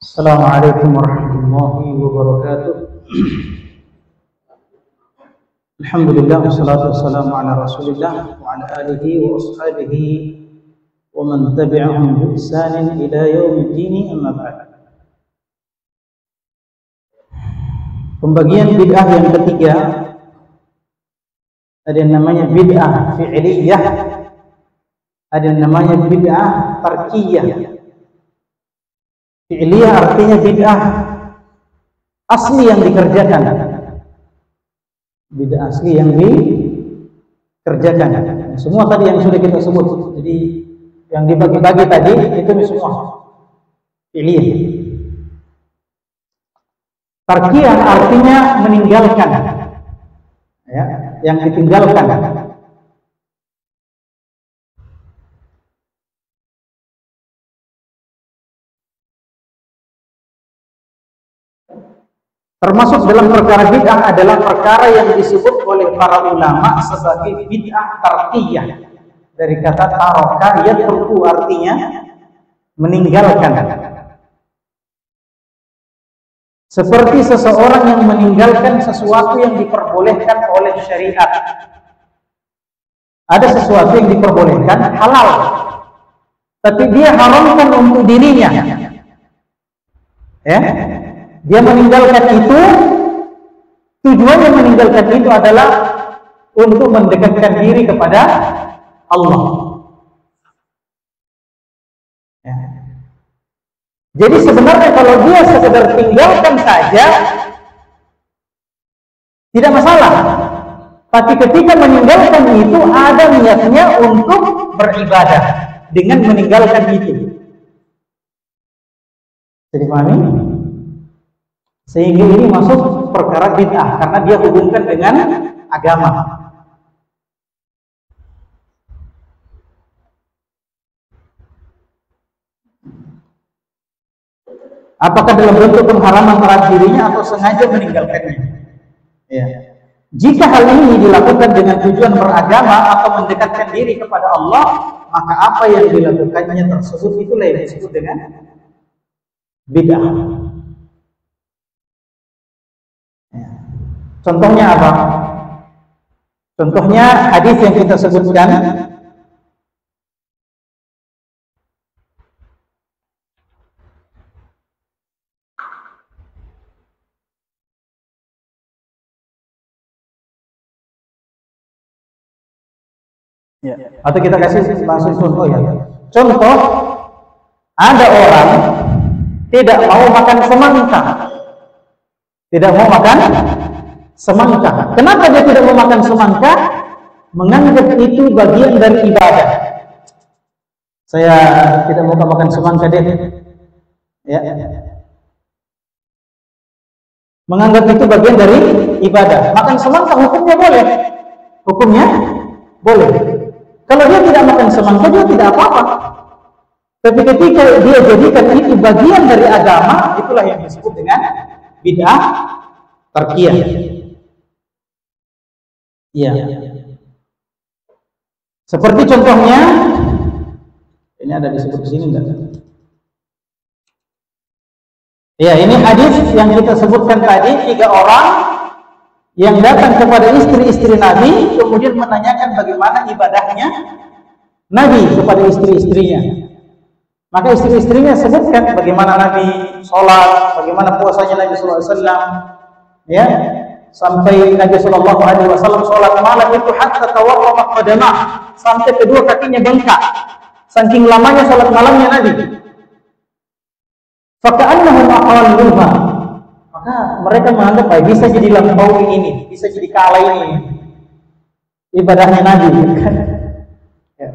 Assalamualaikum warahmatullahi wabarakatuh. Alhamdulillah wassalatu wassalamu ala Rasulillah wa ala alihi wa ashabihi wa man tabi'ahum bi ihsanin ila yaumiddin, amma ba'd. Pembagian bid'ah yang ketiga, ada yang namanya bid'ah fi'liyah, ada yang namanya bid'ah tarkiyah. Fi'liyah artinya bid'ah asli yang dikerjakan. Bid'ah asli yang dikerjakan. Semua tadi yang sudah kita sebut. Jadi yang dibagi-bagi tadi itu semua fi'liyah. Tarkiyah artinya meninggalkan. Ya, yang ditinggalkan. Termasuk dalam perkara bid'ah adalah perkara yang disebut oleh para ulama sebagai bid'ah tarkiyah. Dari kata taraka yatruku artinya meninggalkan. Seperti seseorang yang meninggalkan sesuatu yang diperbolehkan oleh syariat. Ada sesuatu yang diperbolehkan halal, tapi dia haramkan untuk dirinya. Ya? Dia meninggalkan itu, tujuannya meninggalkan itu adalah untuk mendekatkan diri kepada Allah. Ya. Jadi sebenarnya kalau dia sekedar tinggalkan saja, tidak masalah. Tapi ketika meninggalkan itu ada niatnya untuk beribadah dengan meninggalkan itu. Jadi pahami? Sehingga ini masuk perkara bid'ah karena dia hubungkan dengan agama. Apakah dalam bentuk pengharaman terhadap dirinya atau sengaja meninggalkannya? Ya. Jika hal ini dilakukan dengan tujuan beragama atau mendekatkan diri kepada Allah, maka apa yang dilakukannya tersebut itulah yang disebut dengan bid'ah. Contohnya apa? Contohnya hadis yang kita sebutkan. Ya. Atau kita kasih langsung contoh ya. Contoh, ada orang tidak mau makan semangka. Tidak mau makan semangka. Kenapa dia tidak mau makan semangka? Menganggap itu bagian dari ibadah. Saya tidak mau makan semangka deh. Ya. Menganggap itu bagian dari ibadah. Makan semangka hukumnya boleh. Hukumnya boleh. Kalau dia tidak makan semangka dia tidak apa-apa. Tapi ketika dia jadikan itu bagian dari agama, itulah yang disebut dengan bid'ah tarkiyah. Iya. Seperti contohnya, ini ada disebut di sini enggak? Ya, ini hadis yang kita sebutkan tadi, 3 orang yang datang kepada istri-istri Nabi, kemudian menanyakan bagaimana ibadahnya Nabi kepada istri-istrinya. Maka istri-istrinya sebutkan bagaimana Nabi sholat, bagaimana puasanya Nabi SAW, ya. Sampai Nabi Shallallahu Alaihi Wasallam sholat malam itu hatta tawarrama qadamah, sampai kedua kakinya bengkak, saking lamanya sholat malamnya Nabi. Faka'annahum aqalluha, maka mereka menganggap bisa jadi lampaui ini, bisa jadi kalah ini ibadahnya Nabi.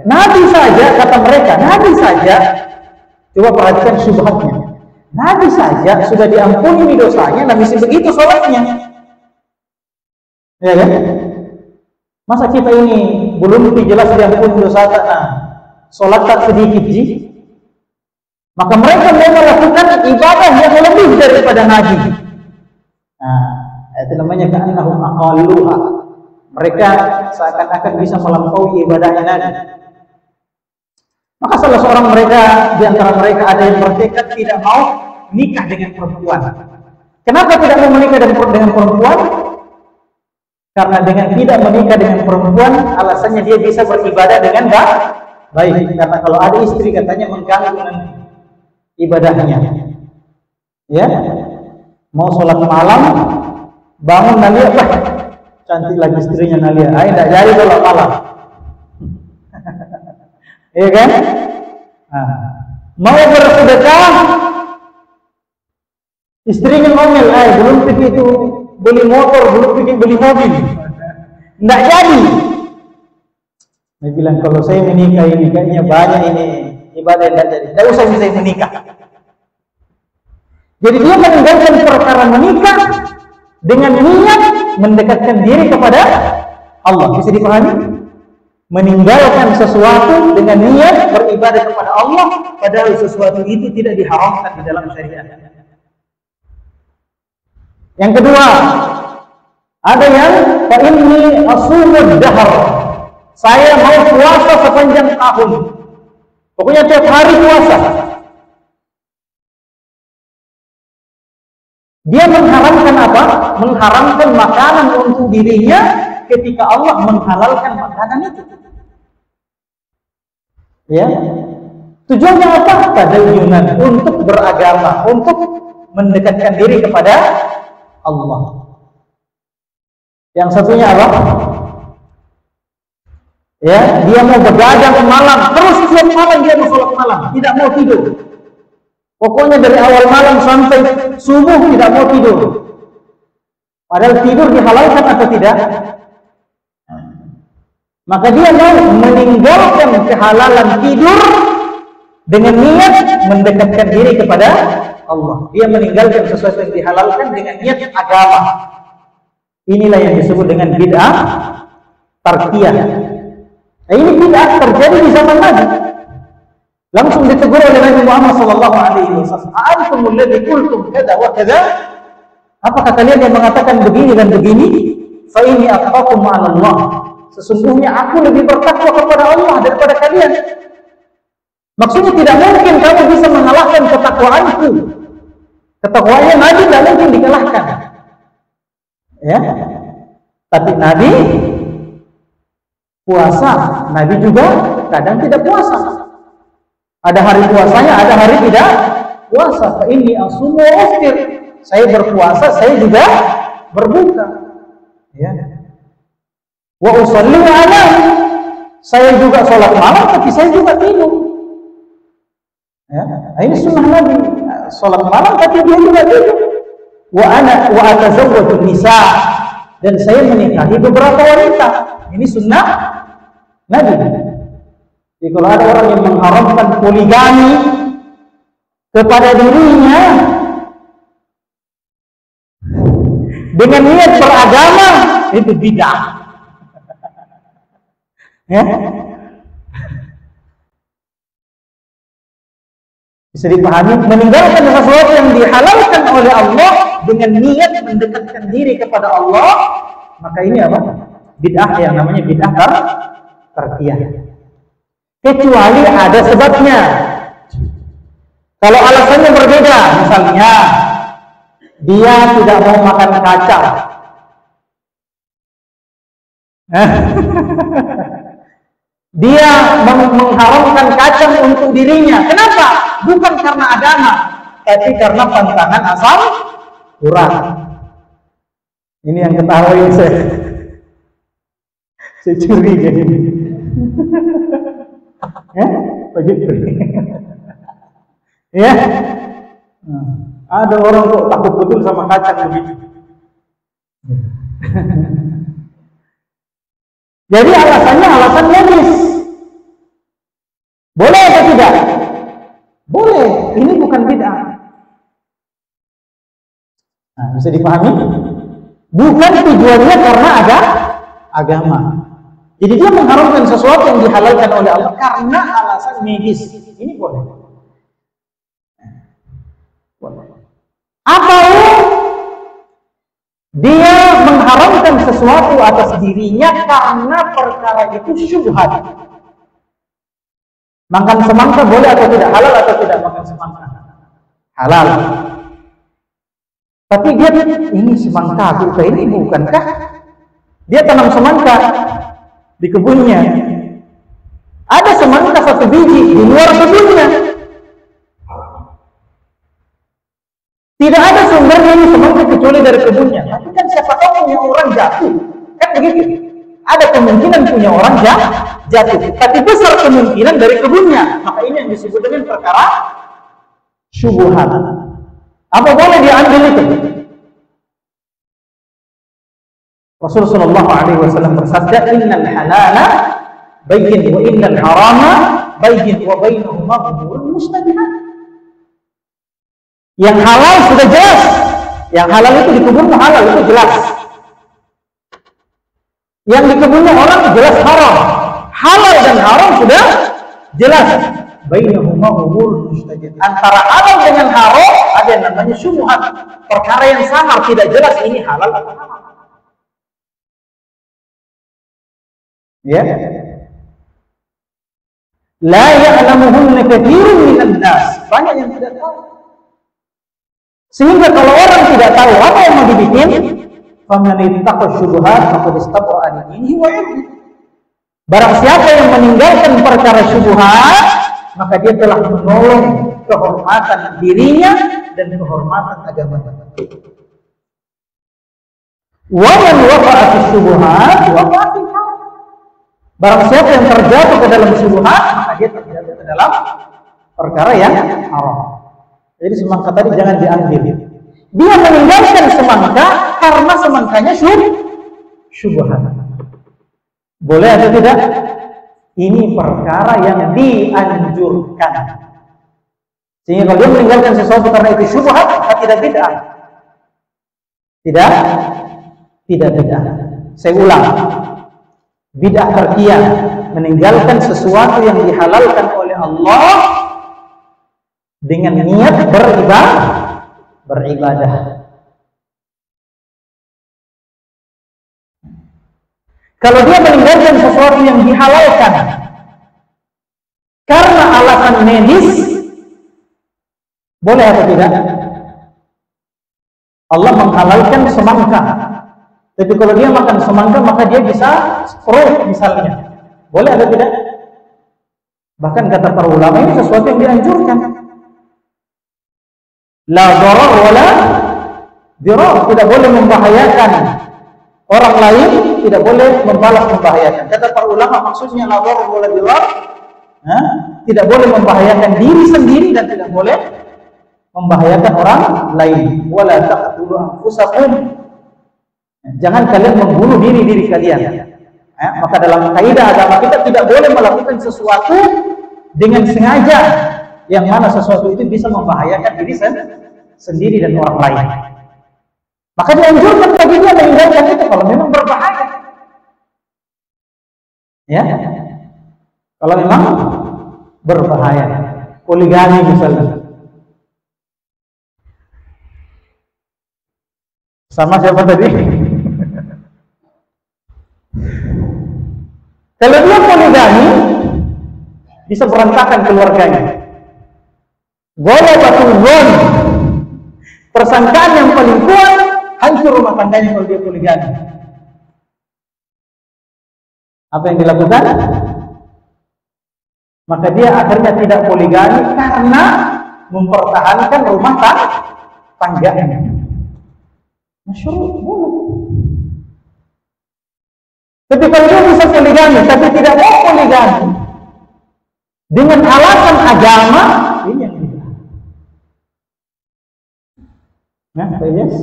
Nabi saja, kata mereka, Nabi saja, coba perhatikan syubhatnya, Nabi saja sudah diampuni dosanya, Nabi begitu sholatnya. Ya kan? Masa kita ini belum jelas diampuni dosa sholat tak sedikit ji? Maka mereka mau melakukan ibadah yang lebih daripada Nabi. Nah, itu namanya ka'annahum aqalluha. Mereka seakan-akan bisa melampaui ibadahnya Nabi. Maka salah seorang mereka di antara mereka ada yang bertekad tidak mau nikah dengan perempuan. Kenapa tidak mau menikah dengan perempuan? Karena dengan tidak menikah dengan perempuan, alasannya dia bisa beribadah dengan baik. Karena kalau ada istri katanya mengganggu nanti ibadahnya. Ya, mau sholat malam, bangun Nalia, cantik lagi istrinya Nalia. Tidak jadi sholat malam. Iya kan? Mau bersedekah, istrinya ngomel, belum pikir itu beli motor, belum pikir beli mobil. Tidak jadi. Dia bilang, kalau saya menikah ini kayaknya banyak ini ibadah yang tidak jadi. Tidak usah saya menikah. Jadi dia meninggalkan perkara menikah dengan niat mendekatkan diri kepada Allah. Bisa dipahami? Meninggalkan sesuatu dengan niat beribadah kepada Allah, padahal sesuatu itu tidak diharamkan di dalam syariat. Yang kedua, ada yang fa inni asumud dahr. Saya mau puasa sepanjang tahun. Pokoknya tiap hari puasa. Dia mengharamkan apa? Mengharamkan makanan untuk dirinya ketika Allah menghalalkan makanan itu. Ya. Tujuannya apa? Tadayyunan, untuk beragama, untuk mendekatkan diri kepada Allah. Yang satunya apa? Ya, dia mau begadang malam, terus tiap malam dia mau sholat malam, tidak mau tidur. Pokoknya dari awal malam sampai subuh tidak mau tidur. Padahal tidur dihalalkan atau tidak? Maka dia mau meninggalkan kehalalan tidur dengan niat mendekatkan diri kepada Allah. Dia meninggalkan sesuatu yang dihalalkan dengan niat agama. Inilah yang disebut dengan bid'ah tarkiyah. Ini bid'ah terjadi di zaman Nabi. Langsung ditegur oleh Nabi Muhammad sallallahu alaihi wasallam. "Antumul ladzi qultum kadza wa kadza?" Apakah kalian yang mengatakan begini dan begini? Fa inni aqakum 'ala Allah. Sesungguhnya aku lebih bertakwa kepada Allah daripada kalian. Maksudnya tidak mungkin kamu bisa mengalahkan ketakwaanku. Ketakwaannya Nabi tidak mungkin dikalahkan. Ya. Tapi Nabi puasa, Nabi juga kadang tidak puasa. Ada hari puasanya, ada hari tidak puasa. Fa inni asumu wa uftir. Saya berpuasa, saya juga berbuka. Ya. Wa usalli wa anam. Saya juga sholat malam, tapi saya juga tidur. Ya. Ini sunnah Nabi. Sholat malam, tapi dia juga tidur. Wa atazawwaju nisa. Dan saya menikahi beberapa wanita. Ini sunnah Nabi. Jadi kalau ada orang yang mengharamkan poligami kepada dirinya dengan niat beragama, itu bid'ah. Ya? Bisa dipahami, meninggalkan sesuatu yang dihalalkan oleh Allah dengan niat mendekatkan diri kepada Allah, maka ini apa? Bid'ah, yang namanya bid'ah tarkiyah. Kecuali ada sebabnya. Kalau alasannya berbeda, misalnya dia tidak mau makan kacang. Dia mengharamkan kacang untuk dirinya. Kenapa? Bukan karena agama, tapi karena pantangan asam urat. Ini yang ketahui saya curi jadi. Begitu. Ya. Ada orang kok takut betul sama kacang begitu. Jadi alasannya alasan medis. Boleh atau tidak? Boleh. Ini bukan bid'ah. Nah, bisa dipahami? Bukan tujuannya karena ada agama. Jadi dia mengharamkan sesuatu yang dihalalkan oleh Allah karena alasan medis. Ini boleh. Atau dia mengharamkan sesuatu atas dirinya karena perkara itu syubhat. Makan semangka boleh atau tidak? Halal atau tidak makan semangka? halal. Tapi dia ini semangka aku ini bukankah? Dia tanam semangka di kebunnya. Ada semangka 1 biji di luar kebunnya. Tidak ada sumbernya ini semangka kecuali dari kebunnya. Tapi kan siapa tahu punya orang jatuh. Kan begitu. Ada kemungkinan punya orang jatuh. Tapi besar kemungkinan dari kebunnya. Maka ini yang disebut dengan perkara syubhat. Apa boleh diambil itu? Rasulullah SAW bersabda, "Innal halala bayyin wa innal harama bayyin wa bainahuma umurun mushtabihat." Yang halal sudah jelas. Yang halal itu di kebunnya halal, itu jelas. Yang di kebunnya orang jelas haram. Halal dan haram sudah jelas. Bainahuma umurun mushtabihat. Antara halal dengan haram ada yang namanya syubhat. Perkara yang samar, tidak jelas ini halal atau haram. Ya. La ya'lamuhunna katsirun minan nas. Banyak yang tidak tahu. Sehingga kalau orang tidak tahu apa yang mau dibikin, faman ittaqa syubhat faqad istabra'a dinihi wa 'irdihi. Barang siapa yang meninggalkan perkara syubhat, maka dia telah menolong kehormatan dirinya dan kehormatan agamanya. Wa man waqa'a fi syubhat waqa'a fi haram. Barang siapa yang terjatuh ke dalam syubhat, maka dia terjatuh ke dalam perkara yang haram. Jadi semangka tadi jangan diambil. Dia meninggalkan semangka karena semangkanya syubhat. Boleh atau tidak? Ini perkara yang dianjurkan. Sehingga kalau dia meninggalkan sesuatu karena itu syubhat, maka tidak bid'ah. Tidak bid'ah. Saya ulang. Bid'ah terkiah, meninggalkan sesuatu yang dihalalkan oleh Allah dengan niat beribadah. Kalau dia meninggalkan sesuatu yang dihalalkan karena alasan medis, boleh atau tidak? Allah menghalalkan semangka. Tapi kalau dia makan semangka, maka dia bisa stroke misalnya. Boleh atau tidak? Bahkan kata para ulama ini sesuatu yang dianjurkan. La darar wala dirar, tidak boleh membahayakan orang lain, tidak boleh membalas membahayakan. Kata para ulama maksudnya la darar wala dirar, tidak boleh membahayakan diri sendiri dan tidak boleh membahayakan orang lain. Wala taqtulu anfusakum, jangan kalian membunuh diri diri kalian. Maka dalam kaidah agama kita tidak boleh melakukan sesuatu dengan sengaja, yang mana sesuatu itu bisa membahayakan diri sendiri dan orang lain. Maka dianjurkan bagi dia meninggalkan itu kalau memang berbahaya. Ya, kalau memang berbahaya, poligami misalnya. Sama siapa tadi? Kalau dia poligami, bisa berantakan keluarganya. Ghalabatul dzan, persangkaan yang paling kuat, hancur rumah tangganya kalau dia poligami. Apa yang dilakukan? Maka dia akhirnya tidak poligami karena mempertahankan rumah tangganya. Masyaallah, boleh. Tapi kalau dia bisa poligami, tapi tidak mau poligami dengan alasan agama, ini yang tidak. Nah, yes.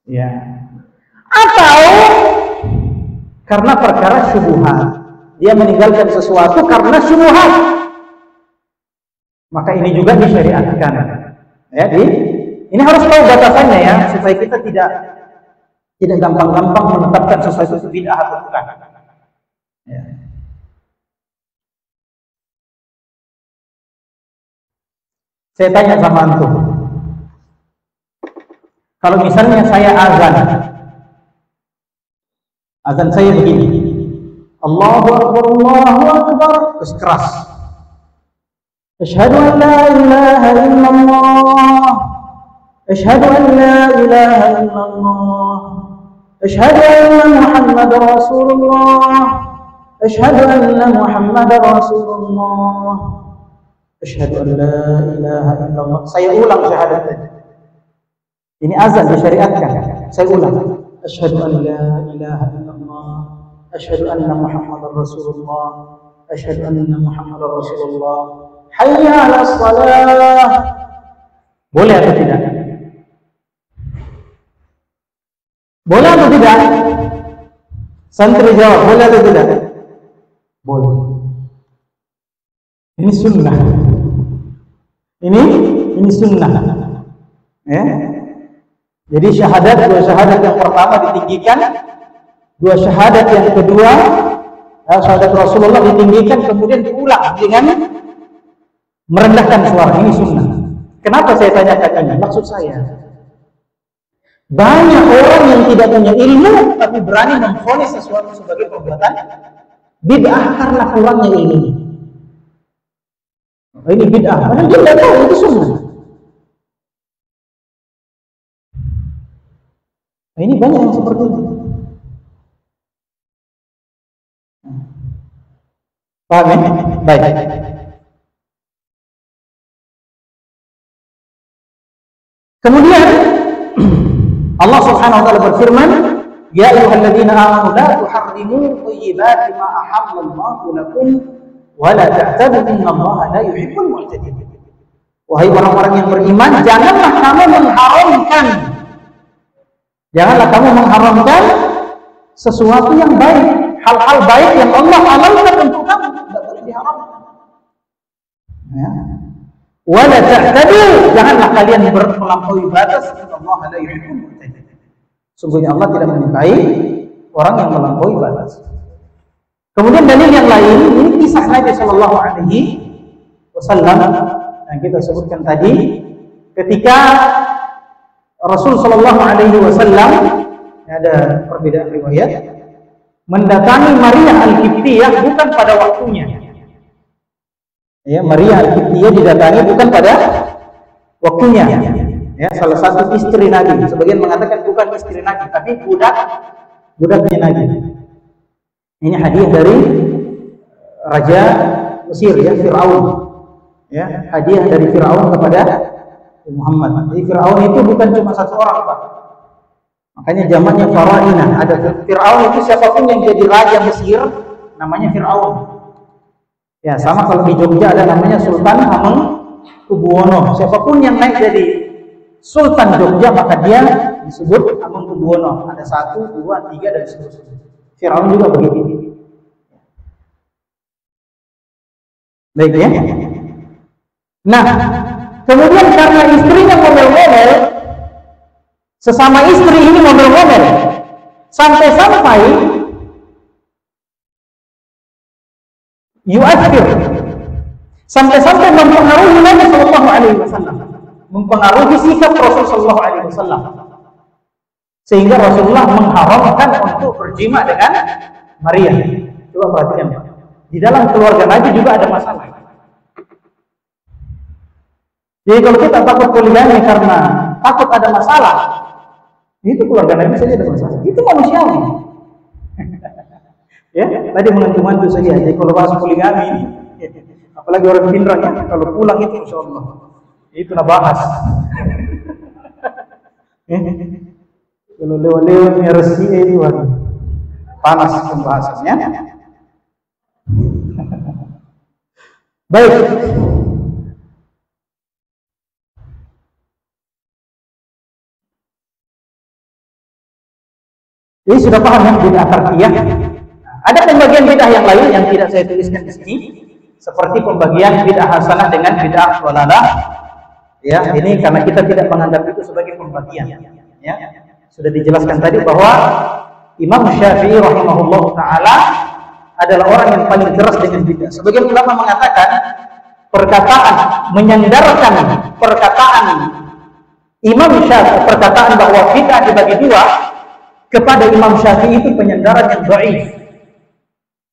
Ya. Atau karena perkara syubhat, dia meninggalkan sesuatu karena syubhat, maka ini juga disyariatkan. Ya, ini harus tahu batasannya ya, supaya kita tidak gampang-gampang menetapkan sesuatu itu bid'ah atau bukan. Ya. Saya tanya sama antum, kalau misalnya saya azan saya begini, Allahu Akbar, terus keras. Asyhadu an la ilaha illallah. Asyhadu an la ilaha illallah. Asyhadu anna Muhammadar Rasulullah. Asyhadu anna Muhammadar Rasulullah. Asyhadu an la ilaha illallah. Saya ulang syahadat tadi. Ini azan disyariatkan. Saya ulang. Asyhadu an la ilaha illallah. Asyhadu anna Muhammadar Rasulullah. Asyhadu anna Muhammadar Rasulullah. Hayya 'alas shalah. Boleh atau tidak? Boleh atau tidak? Santri jawab, boleh atau tidak? Boleh. Ini sunnah. Ini sunnah. Ya. Jadi dua syahadat yang pertama ditinggikan, dua syahadat yang kedua, syahadat Rasulullah ditinggikan, kemudian diulang dengan merendahkan suara. Ini sunnah. Kenapa saya tanyakan ini? Maksud saya, banyak orang yang tidak punya ilmu tapi berani memvonis sesuatu sebagai perbuatan bid'ah karena kurangnya ilmunya. Ini bid'ah, padahal dia tidak tahu itu sunnah. Ini banyak yang seperti itu. Paham ya? Baik. Kemudian Allah Subhanahu wa taala berfirman, "Ya ayyuhalladzina amanu la tuharrimu thayyibati ma ahallallahu lakum wa la ta'tadu innallaha la yuhibbul mu'tadin." Wahai orang-orang yang beriman, janganlah kamu mengharamkan sesuatu yang baik, hal-hal baik yang Allah halalkan untuk kamu, tidak boleh diharamkan. Ya. Wala ta'tadu, janganlah kalian melampaui batas, innallaha la yuhibbul mu'tadin. Sungguhnya Allah tidak menyukai orang yang melampaui batas. Kemudian dalil yang lain, ini kisah Nabi sallallahu alaihi wasallam yang kita sebutkan tadi, ketika Rasul sallallahu alaihi wasallam, ada perbedaan riwayat, mendatangi Maria Al-Qibtiyah bukan pada waktunya. Ya, Maria Al-Qibtiyah didatangi bukan pada waktunya. Ya, salah satu istri Nabi. Sebagian mengatakan bukan istri Nabi, tapi budaknya Nabi. Ini hadiah dari Raja Mesir, ya, Fir'aun. Ya, hadiah dari Fir'aun kepada Muhammad. Jadi Fir'aun itu bukan cuma satu orang, Pak. Makanya zamannya Farainah. Ada Fir'aun itu siapapun yang jadi raja Mesir, namanya Fir'aun. Ya, sama kalau di Jogja ada namanya Sultan Hamengkubuwono. Siapapun yang naik jadi Sultan Jogja, maka dia disebut Hamengkubuwono. Ada 1, 2, 3 dan seterusnya. Fir'aun juga begitu. Baik ya. Nah, kemudian karena istrinya ngomel-ngomel, sesama istri ini ngomel-ngomel, sampai-sampai yu'athir, sampai-sampai mempengaruhi Nabi sallallahu alaihi wasallam, mempengaruhi sikap Rasul sallallahu alaihi wasallam, sehingga Rasulullah mengharamkan untuk berjima dengan Maria. Coba perhatikan, di dalam keluarga Nabi juga ada masalah. Jadi kalau kita takut poligami karena takut ada masalah, itu keluarga Nabi saja ada masalah. Itu manusiawi. Ya, tadi menentukan itu saja. Jadi kalau bahas poligami ini, apalagi orang Pindrang ya, kalau pulang itu insya Allah itu nak bahas. Kalau lewat-lewat resi itu panas pembahasannya. Baik. Jadi sudah paham ya bid'ah tarkiyah. Ada pembagian bid'ah yang lain yang tidak saya tuliskan di sini, seperti pembagian bid'ah hasanah dengan bid'ah dhalalah. Ya, ini karena kita tidak menganggap itu sebagai pembagian. Ya, sudah dijelaskan tadi bahwa Imam Syafi'i rahimahullah taala adalah orang yang paling keras dengan bid'ah. Sebagian ulama mengatakan perkataan menyandarkan perkataan Imam Syafi'i, perkataan bahwa bid'ah dibagi dua, kepada Imam Syafi'i itu penyandaran yang dhaif.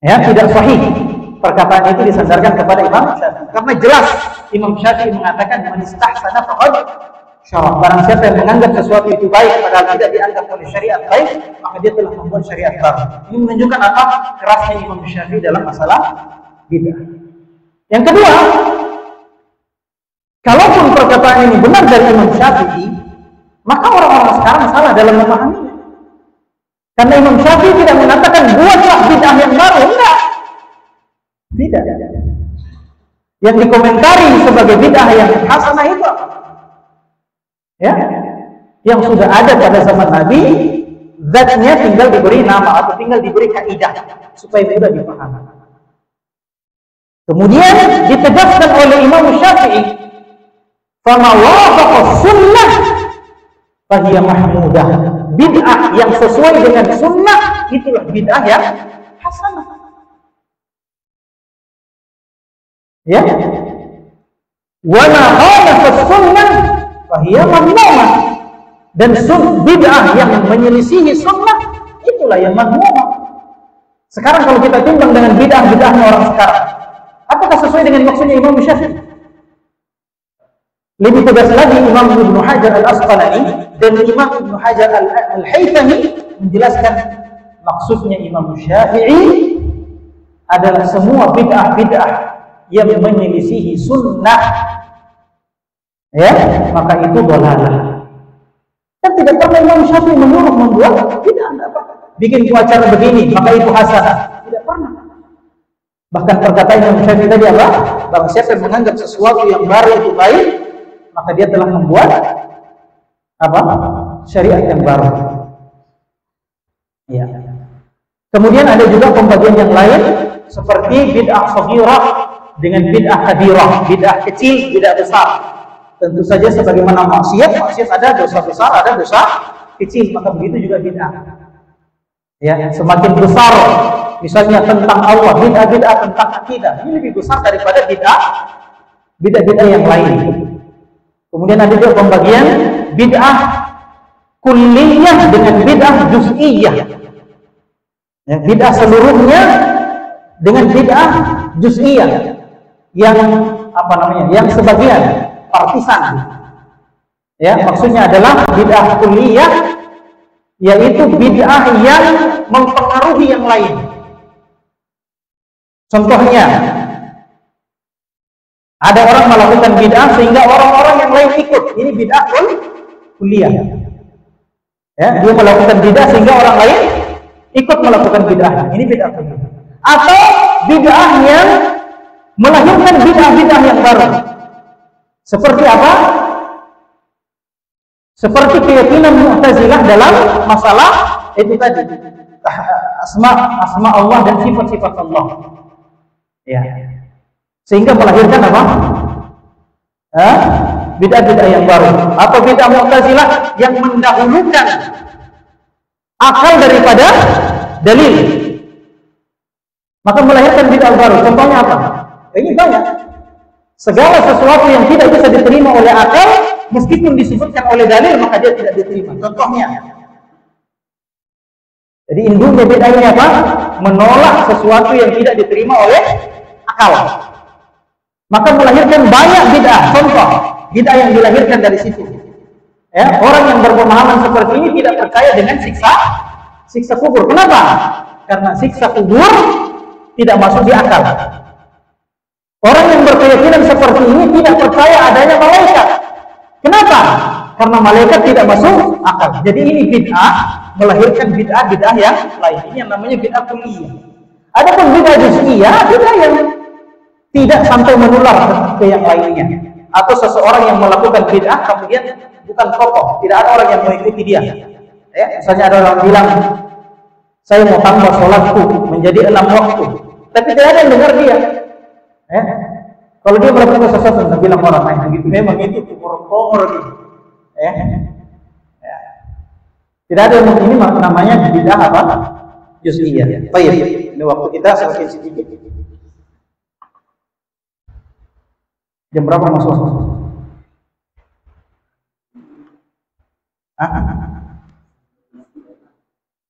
Ya, tidak sahih. perkataan itu disandarkan kepada Imam Syafi'i. Karena jelas Imam Syafi'i mengatakan man istahsana faqad syara'. Barang siapa yang menganggap sesuatu itu baik padahal tidak dianggap oleh syariat baik, maka dia telah membuat syariat baru. Ini menunjukkan apa? Kerasnya Imam Syafi'i dalam masalah bid'ah. Yang kedua, kalaupun perkataan ini benar dari Imam Syafi'i, maka orang-orang sekarang salah dalam memahaminya. Karena Imam Syafi'i tidak mengatakan buatlah bid'ah yang baru, enggak. Tidak. Yang dikomentari sebagai bid'ah yang hasanah itu apa? Ya, yang sudah ada pada zaman Nabi, zatnya tinggal diberi nama atau tinggal diberi kaidah supaya mudah dipahami. Kemudian ditegaskan oleh Imam Syafi'i, "Fama wafaqa sunnah fahiya mahmudah." Bid'ah yang sesuai dengan sunnah itulah bid'ah yang hasanah. Ya. Wa ma khalafa sunnah fahiya madmumah. Dan bid'ah yang menyelisihi sunnah itulah yang madmumah. Sekarang kalau kita timbang dengan bid'ah-bid'ahnya orang sekarang, apakah sesuai dengan maksudnya Imam Syafi'i? Lebih tegas lagi Imam Ibnu Hajar Al-Asqalani dan Imam Ibnu Hajar Al-Haythami menjelaskan maksudnya Imam Syafi'i adalah semua bid'ah-bid'ah yang menyelisihi sunnah, ya, maka itu dhalalah. Kan tidak pernah Imam Syafi'i menyuruh membuat bid'ah, bikin acara begini maka itu hasanah, tidak pernah. Bahkan perkataan Imam Syafi'i tadi apa? Bahwa siapa yang menganggap sesuatu yang baru itu baik, maka dia telah membuat apa? Syariat yang baru. Ya. Kemudian ada juga pembagian yang lain seperti bid'ah shaghirah dengan bid'ah kabirah, bid'ah kecil, bid'ah besar. Tentu saja sebagaimana maksiat ada dosa besar, ada dosa kecil, maka begitu juga bid'ah. Ya, semakin besar misalnya tentang Allah, bid'ah tentang akidah, ini lebih besar daripada bid'ah yang lain. Kemudian ada juga pembagian bid'ah kulliyah dengan bid'ah juz'iyah. Ya, bid'ah seluruhnya dengan bid'ah juz'iyah yang apa namanya? Yang sebagian partisan. Ya, maksudnya adalah bid'ah kulliyah yaitu bid'ah yang mempengaruhi yang lain. Contohnya, ada orang melakukan bid'ah sehingga orang-orang yang lain ikut. Ini bid'ah kulliyah. Ya, dia melakukan bid'ah sehingga orang lain ikut melakukan bid'ah. Ini bid'ah kulliyah. Atau bid'ah yang melahirkan bid'ah yang baru. Seperti apa? Seperti keyakinan Mu'tazilah dalam masalah itu tadi, asma Allah dan sifat-sifat Allah. Ya. Sehingga melahirkan apa? Bid'ah yang baru. Atau bid'ah Mu'tazilah yang mendahulukan akal daripada dalil. Maka melahirkan bid'ah baru. Contohnya apa? Ini banyak. Segala sesuatu yang tidak bisa diterima oleh akal, meskipun disebutkan oleh dalil, maka dia tidak diterima. Contohnya. Jadi induknya bid'ah ini apa? Menolak sesuatu yang tidak diterima oleh akal. Maka melahirkan banyak bid'ah. Contoh, bid'ah yang dilahirkan dari situ. Ya, orang yang berpemahaman seperti ini tidak percaya dengan siksa kubur. Kenapa? Karena siksa kubur tidak masuk di akal. Orang yang berkeyakinan seperti ini tidak percaya adanya malaikat. Kenapa? Karena malaikat tidak masuk akal. Jadi ini bid'ah melahirkan bid'ah yang lain. Ini yang namanya bid'ah kulliyah. Adapun bid'ah juz'iyah, bid'ah yang tidak sampai menular ke yang lainnya. Atau seseorang yang melakukan bid'ah kemudian bukan kokoh, tidak ada orang yang mengikuti dia. Ya, misalnya ada orang bilang, saya mau tambah sholatku menjadi 6 waktu, tapi tidak ada yang dengar dia. Ya. Kalau dia melakukan sesuatu, dia bilang orang lain begitu, memang itu kumur-kumur gitu. Ya. Ya. Tidak ada yang ini namanya bid'ah apa? Juz'iyah. Baik, ini waktu kita semakin sedikit. Jam berapa masuk?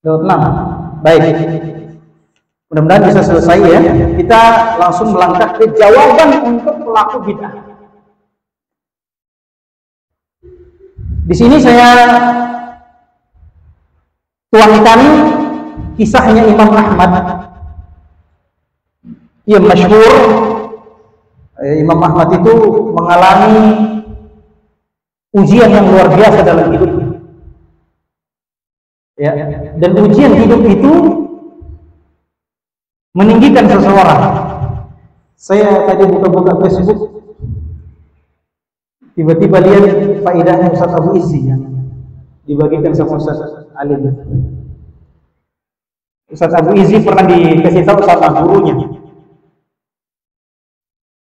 Lewat 6. Baik. Mudah-mudahan bisa selesai ya. Kita langsung melangkah ke jawaban untuk pelaku bid'ah. Di sini saya tuangkan kisahnya Imam Ahmad yang masyhur. Imam Ahmad itu mengalami ujian yang luar biasa dalam hidupnya. Ya, dan ujian hidup itu meninggikan seseorang. Saya tadi buka-buka Facebook, tiba-tiba lihat faedahnya Ustaz Abu Izzi yang dibagikan sama Ustaz Alim. Ustaz Abu Izzi pernah dikasih tahu sama gurunya,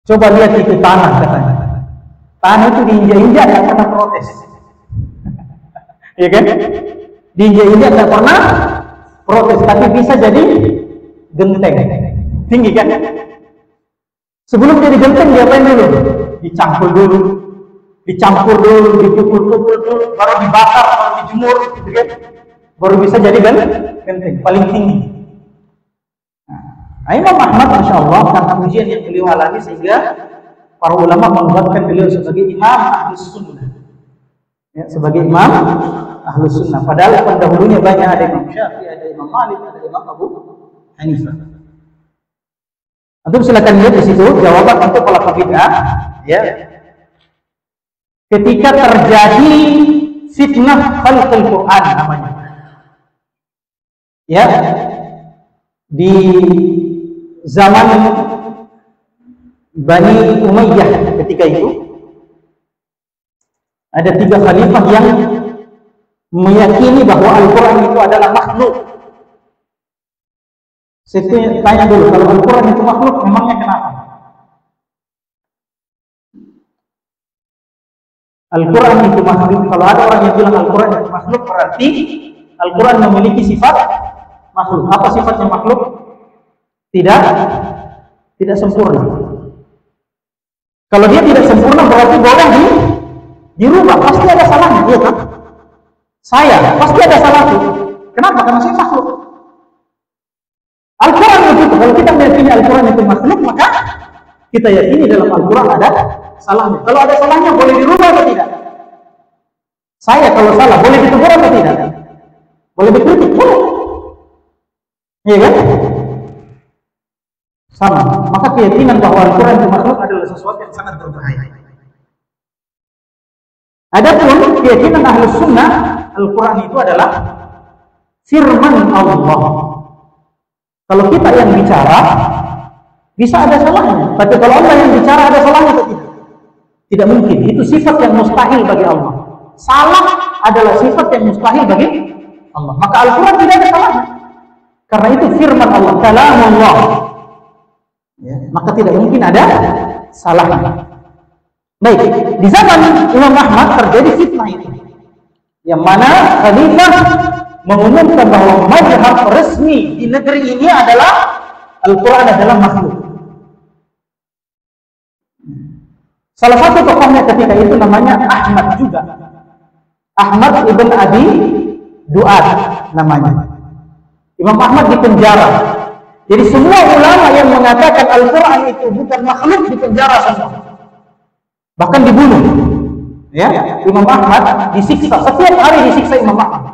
coba lihat itu tanah, katanya. Tanah itu diinjak-injak, tidak pernah protes. Iya kan? Diinjak-injak tidak pernah protes, tapi bisa jadi genteng. Tinggi kan? Sebelum jadi genteng, diapain dulu? Dicampur dulu, dipukul-pukul dulu, baru dibakar, baru dijemur, gitu kan? Baru bisa jadi genteng, paling tinggi. Nah, Imam Ahmad, Masya Allah, karena ujian yang beliau alami sehingga para ulama mengangkat beliau sebagai Imam Ahlus Sunnah. Ya, sebagai Imam Ahlus Sunnah. Padahal pendahulunya banyak, ada Imam Syafi'i, ada Imam Malik, ada Imam Abu Hanifah. Antum silakan lihat di situ jawaban untuk pelaku bid'ah. Ya. Ketika terjadi fitnah khalqul Quran namanya. Ya. Di zaman Bani Umayyah ketika itu ada 3 khalifah yang meyakini bahwa Al-Quran itu adalah makhluk. Saya tanya dulu, kalau Al-Quran itu makhluk, memangnya kenapa? Al-Quran itu makhluk. Kalau ada orang yang bilang Al-Quran itu makhluk, berarti Al-Quran memiliki sifat makhluk. Apa sifatnya makhluk? Tidak sempurna. Kalau dia tidak sempurna, berarti boleh dirubah. Pasti ada salahnya, iya kan? Saya pasti ada salahnya. Kenapa? Karena saya makhluk. Al-Quran itu, kalau kita meyakini Al-Quran itu makhluk, maka kita yakini dalam Al-Quran ada salahnya. Kalau ada salahnya, boleh dirubah atau tidak? Saya kalau salah, boleh ditegur atau tidak? Boleh dikritik? Boleh. Iya kan? Sama. Maka keyakinan bahwa Al-Quran itu makhluk adalah sesuatu yang sangat berbahaya. Adapun keyakinan Ahlus Sunnah, Al-Quran itu adalah firman Allah. Kalau kita yang bicara, bisa ada salahnya. Tapi kalau Allah yang bicara, ada salahnya atau tidak? Tidak mungkin. Itu sifat yang mustahil bagi Allah. Salah adalah sifat yang mustahil bagi Allah. Maka Al-Quran tidak ada salahnya. Karena itu firman Allah, kalamullah. Ya, maka tidak mungkin ada salahnya. Baik, di zaman Imam Ahmad terjadi fitnah itu, yang mana khalifah mengumumkan bahwa mazhab resmi di negeri ini adalah Al-Quran adalah makhluk. Salah satu tokohnya ketika itu namanya Ahmad juga. Ahmad ibn Abi Du'ad namanya. Imam Ahmad dipenjara. Jadi semua ulama yang mengatakan Al-Quran itu bukan makhluk dipenjara semua. Bahkan dibunuh. Ya, Imam Ahmad disiksa, setiap hari disiksa Imam Ahmad.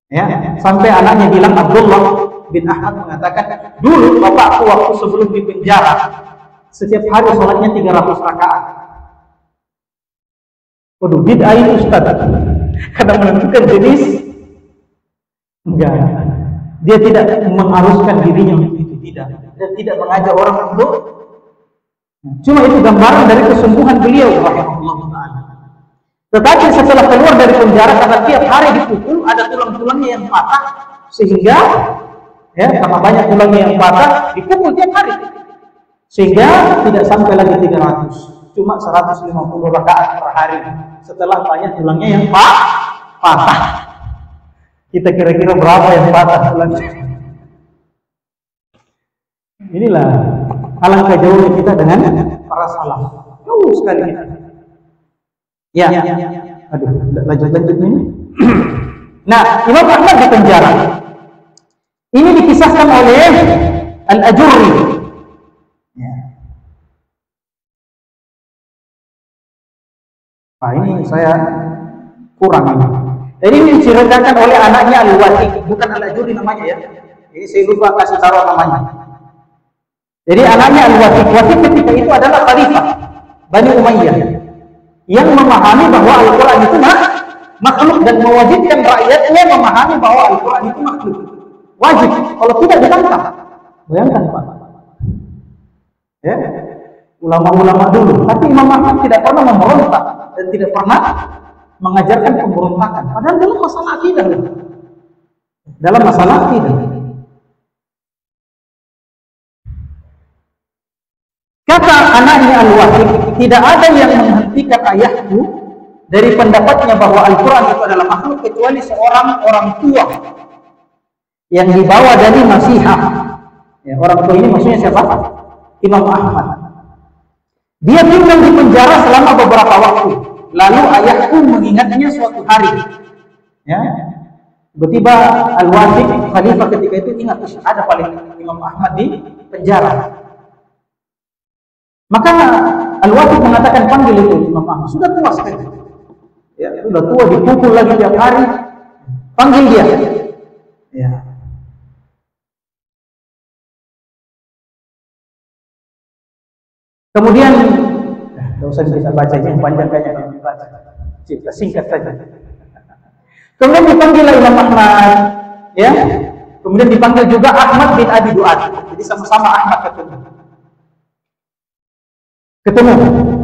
Ya, sampai anaknya bilang, Abdullah bin Ahmad mengatakan, dulu bapakku waktu sebelum dipenjara setiap hari sholatnya 300 rakaat. Waduh, bid'ah itu Ustaz. Karena menentukan jenis, enggak. Dia tidak mengharuskan dirinya untuk itu, tidak. Dan tidak mengajak orang untuk. Cuma itu gambaran dari kesungguhan beliau, rahimahullah ta'ala. Tetapi setelah keluar dari penjara, karena tiap hari dipukul, ada tulang-tulangnya yang patah, sehingga ya, karena banyak tulangnya yang patah, dipukul tiap hari, sehingga tidak sampai lagi 300, cuma 150 rakaat per hari. Setelah banyak tulangnya yang patah, kita kira-kira berapa yang patah tulangnya? Inilah alangkah jauhnya kita dengan para salaf. Jauh sekali kita. Ya, aduh, lanjut ini. Nah, Imam Ahmad di penjara. Ini dikisahkan oleh Al-Ajurri. Ya. Nah, ini saya kurang ini. Jadi ini diceritakan oleh anaknya Al-Wati, bukan Al-Ajurri namanya ya. Ini saya lupa kasih taruh namanya. Jadi anaknya Al-Wati ketika itu adalah khalifah Bani Umayyah yang memahami bahwa Al-Quran itu makhluk dan mewajibkan rakyatnya memahami bahwa Al-Quran itu makhluk. Wajib, kalau tidak ditangkap. Bayangkan Pak. Ya, ulama-ulama dulu. Tapi Imam Ahmad tidak pernah memberontak dan tidak pernah mengajarkan pemberontakan. Padahal dalam masalah akidah. Dalam masalah akidah. Kata anaknya Al-Wahid, tidak ada yang menghentikan ayahku dari pendapatnya bahwa Al-Quran itu adalah makhluk kecuali seorang orang tua yang dibawa dari Masihah. Ya, orang tua ini maksudnya siapa? Imam Ahmad. Dia tinggal di penjara selama beberapa waktu. Lalu ayahku mengingatnya suatu hari. Ya, tiba-tiba Al-Wahid khalifah ketika itu ingat ada paling Imam Ahmad di penjara. Maka Al-Wahid mengatakan panggil itu Imam Ahmad. Sudah tua sekali. Ya, sudah tua, dipukul lagi tiap hari. Panggil dia. Ya. Kemudian, tidak usah kita baca, yang panjang kayaknya kalau dibaca. Kita singkat saja. Kemudian dipanggil Imam Ahmad. Ya. Kemudian dipanggil juga Ahmad bin Abi Duat. Jadi sama-sama Ahmad ketemu.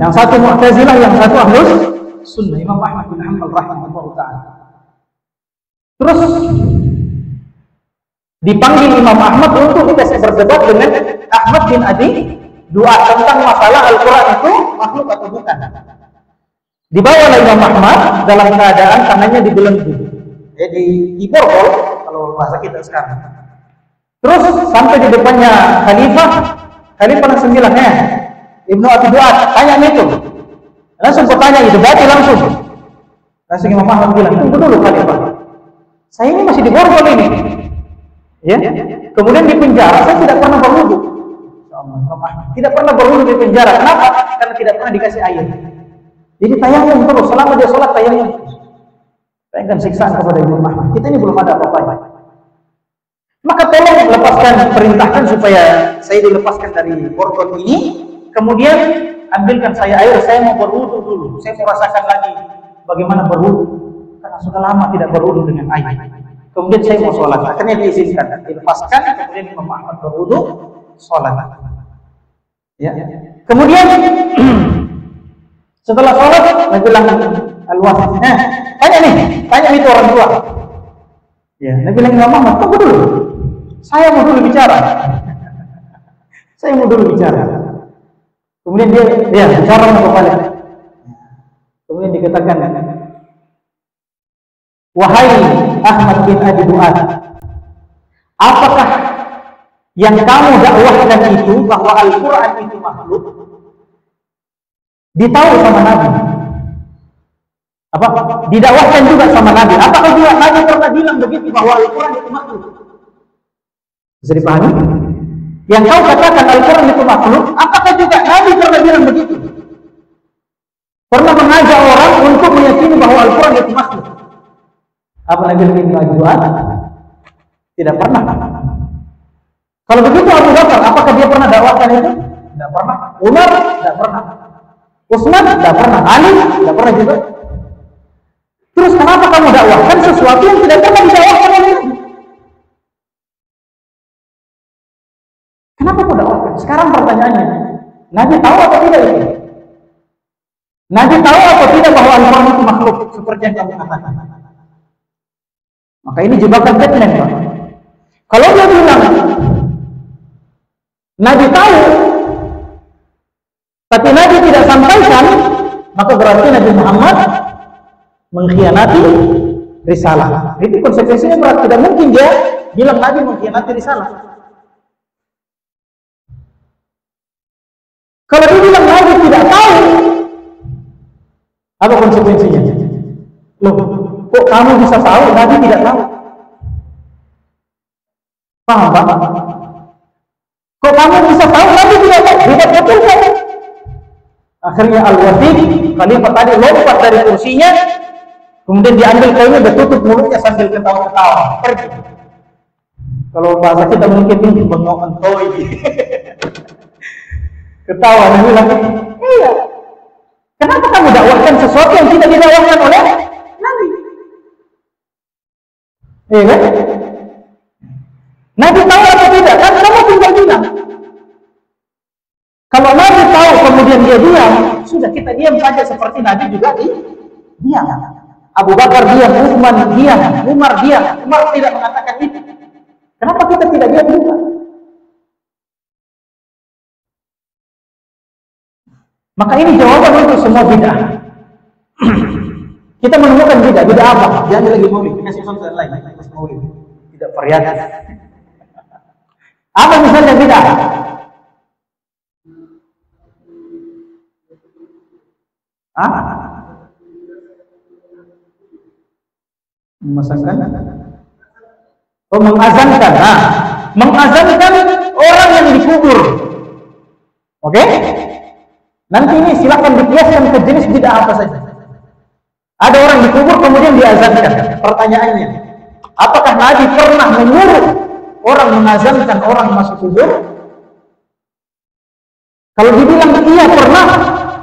Yang satu Mu'tazilah, yang satu Ahlus Sunnah. Imam Ahmad bin Hanbal rahimahullah ta'ala. Terus dipanggil Imam Ahmad untuk kita berdebat dengan Ahmad bin Abi Duat tentang masalah Al-Quran itu makhluk atau bukan. Dibawalah Imam Ahmad dalam keadaan tangannya dibelenggu, jadi diborgol kalau bahasa kita sekarang. Terus sampai di depannya Khalifah langsung bilang, Ibnu Abi Duat, tanya itu. Langsung bertanya itu, berarti langsung Imam Ahmad bilang, tunggu dulu Khalifah, saya ini masih diborgol ini. Ya. Kemudian di penjara saya tidak pernah berwudu. Tidak pernah berwudu di penjara. Kenapa? Karena tidak pernah dikasih air. Jadi tayamum terus, selama dia sholat tayamum terus. Bayangkan siksaan kepada Imam Ahmad. Kita ini belum ada apa-apa. Maka tolong perintahkan supaya saya dilepaskan dari borgol ini. Kemudian ambilkan saya air, saya mau berwudu dulu. Saya mau rasakan lagi bagaimana berwudu. Karena sudah lama tidak berwudu dengan air. Kemudian saya mau sholat. Akhirnya diizinkan, dilepaskan. Kemudian Imam Ahmad berwudu, sholat. Ya. Kemudian setelah sholat, saya bilang Al-Wahid, tanya itu orang tua. Ya, Nabi bilang Imam Ahmad, tunggu dulu. Saya mau dulu bicara. Kemudian dia bicara kembali. Kemudian dikatakan, wahai Ahmad bin Abi Duat, apakah yang kamu dakwahkan itu bahwa Al-Quran itu makhluk ditahu sama Nabi? Apa? Didakwahkan juga sama Nabi. Apakah juga Nabi pernah bilang begitu bahwa Al-Quran itu makhluk? Bisa dipahami? Yang kau katakan Al-Quran itu makhluk, apakah juga Nabi pernah bilang begitu? Pernah mengajak orang untuk meyakini bahwa Al-Quran itu makhluk? Apa Nabi bilang? Tidak pernah. Kalau begitu Abu Bakar, apakah dia pernah dakwahkan itu? Tidak pernah. Umar? Tidak pernah. Utsman? Tidak pernah. Ali? Tidak pernah juga. Terus kenapa kamu dakwahkan sesuatu yang tidak pernah didakwahkan oleh Nabi? Kenapa kamu dakwahkan? Sekarang pertanyaannya, Nabi tahu atau tidak itu? Nabi tahu atau tidak bahwa Al-Quran itu makhluk seperti yang kamu katakan? Maka ini jebakan Batman, Pak. Kalau dia bilang Nabi tahu, tapi Nabi tidak sampaikan, maka berarti Nabi Muhammad mengkhianati risalah. Itu konsekuensinya berat. Tidak mungkin dia bilang Nabi mengkhianati risalah. Kalau dia bilang Nabi tidak tahu, apa konsekuensinya? Loh, kok kamu bisa tahu, Nabi tidak tahu? Paham, Pak? Kok kamu bisa tahu? Nabi tidak betul kan? Akhirnya Al-Wafid, khalifah tadi lompat dari kursinya, kemudian diambil kainnya, ditutup mulutnya sambil ketawa-ketawa, pergi. Kalau bahasa kita mungkin ini bengok entoi. Ketawa, Nabi bilang, iya. Kenapa kamu dakwahkan sesuatu yang tidak didakwahkan oleh Nabi? Iya kan? Nabi tahu atau tidak? Kan kamu tinggal bilang. Kalau Nabi tahu kemudian dia diam, sudah kita diam saja seperti Nabi juga diam. Abu Bakar diam, Utsman diam, Umar diam. Umar tidak mengatakan itu. Kenapa kita tidak diam juga? Maka ini jawaban untuk semua bid'ah. Kita menemukan bid'ah apa? Jangan lagi maulid, kasih contoh lain, maulid. Tidak variatif. Apa misalnya bid'ah? Memasangkan? Oh, mengazankan. Nah, mengazankan orang yang dikubur. Oke? Nanti ini silakan dikiaskan ke jenis bid'ah apa saja. Ada orang dikubur kemudian diazankan. Pertanyaannya, apakah Nabi pernah menyuruh orang mengazankan orang masuk kubur? Kalau dibilang iya pernah,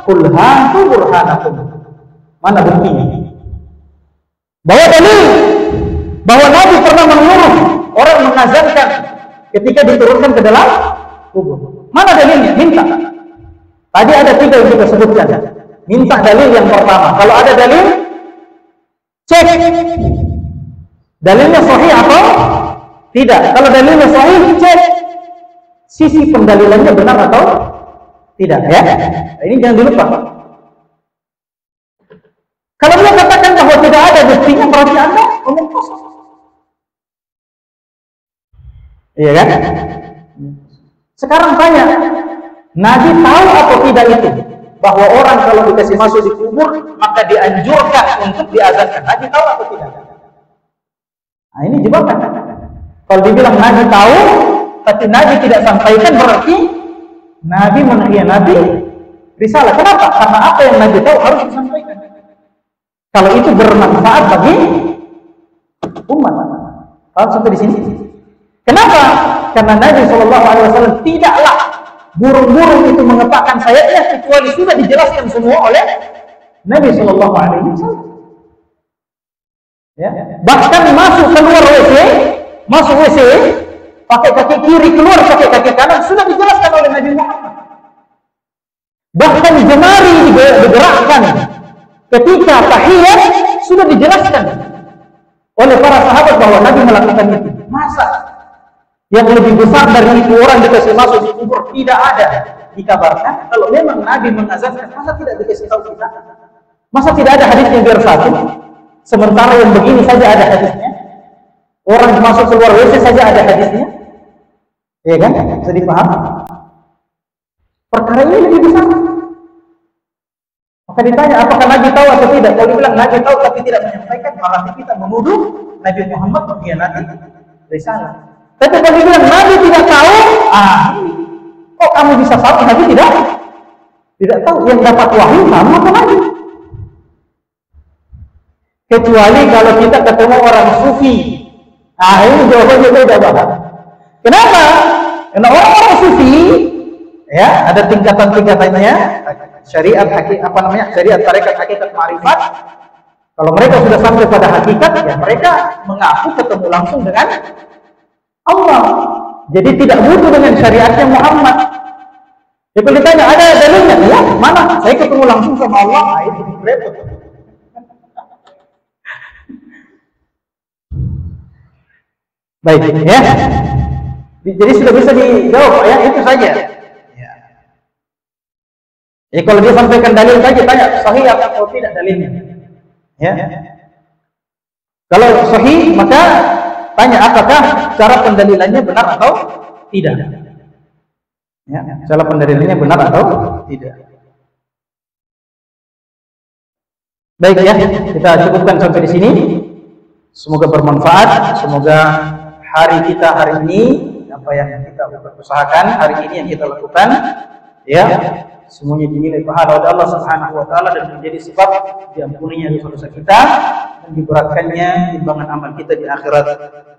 qul hatu burhanakum. Mana buktinya? Bawa dalil bahwa Nabi pernah menyuruh orang mengazankan ketika diturunkan ke dalam kubur. Mana dalilnya? Minta. Tadi ada 3 yang kita sebutkan. Minta dalil yang pertama. Kalau ada dalil, cek dalilnya sahih atau tidak. Kalau dalilnya sahih, cek sisi pendalilannya benar atau tidak. Ya, ini jangan dilupa. Kalau dia katakan bahwa tidak ada buktinya, berarti Anda omong kosong. Iya kan? Sekarang tanya, Nabi tahu atau tidak itu? Bahwa orang kalau dikasih masuk di kubur, maka dianjurkan untuk diazankan. Nabi tahu atau tidak? Nah, ini jebakan. Kalau dibilang Nabi tahu, tapi Nabi tidak sampaikan, berarti Nabi mengkhianati risalah. Kenapa? Karena apa yang Nabi tahu harus disampaikan. Kalau itu bermanfaat bagi umat. Paham sampai di sini? Kenapa? Karena Nabi SAW tidaklah burung-burung itu mengepakkan sayapnya kecuali sudah dijelaskan semua oleh Nabi SAW. Ya. Bahkan masuk keluar WC, masuk WC pakai kaki kiri, keluar pakai kaki kanan, sudah dijelaskan oleh Nabi Muhammad. Bahkan jemari digerakkan ketika tahiyat sudah dijelaskan oleh para sahabat bahwa Nabi melakukan itu. Masa yang lebih besar dari itu orang dikasih masuk di kubur? Tidak ada dikabarkan. Kalau memang Nabi mengazankan, masa tidak dikasih tahu kita? Masa tidak ada hadisnya biar satu? Sementara yang begini saja ada hadisnya. Orang masuk keluar WC saja ada hadisnya. Ya kan? Bisa dipaham? Perkara ini lebih besar. Maka ditanya, apakah Nabi tahu atau tidak? Kalau dibilang Nabi tahu tapi tidak menyampaikan, berarti kita menuduh Nabi Muhammad mengkhianati risalah. Tapi kalau dibilang Nabi tidak tahu, kok kamu bisa tahu Nabi tidak tahu? Yang dapat wahyu kamu atau Nabi? Kecuali kalau kita ketemu orang sufi. Ini jawabannya beda banget. Kenapa? Karena orang-orang sufi, ya, ada tingkatan-tingkatannya. Syariat syariat tarekat hakikat ma'rifat. Kalau mereka sudah sampai pada hakikat, ya mereka mengaku ketemu langsung dengan Allah. Jadi tidak butuh dengan syariatnya Muhammad. Jadi kalau ditanya ada dalilnya, ya mana? Saya ketemu langsung sama Allah. Itu repot. Baik, ya. Jadi sudah bisa dijawab, ya itu saja. Ya, kalau dia sampaikan dalil saja, tanya sahih atau tidak dalilnya. Ya. Kalau sahih, maka tanya apakah cara pendalilannya benar atau tidak. Ya, cara pendalilannya benar atau tidak. Baik ya, kita cukupkan sampai di sini. Semoga bermanfaat, semoga hari kita hari ini, apa yang kita usahakan hari ini yang kita lakukan, ya, semuanya dinilai pahala oleh Allah Subhanahu wa taala dan menjadi sebab diampuninya dosa-dosa kita dan diberatkannya timbangan amal kita di akhirat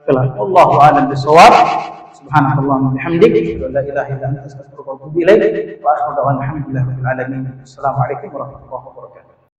kelak. Wallahu a'lam bishawab. Subhanakallahumma wa bihamdik, la ilaha illa anta, astaghfiruka wa atubu ilaik. Wa akhiru da'wana alhamdulillahi rabbil alamin. Assalamualaikum warahmatullahi wabarakatuh.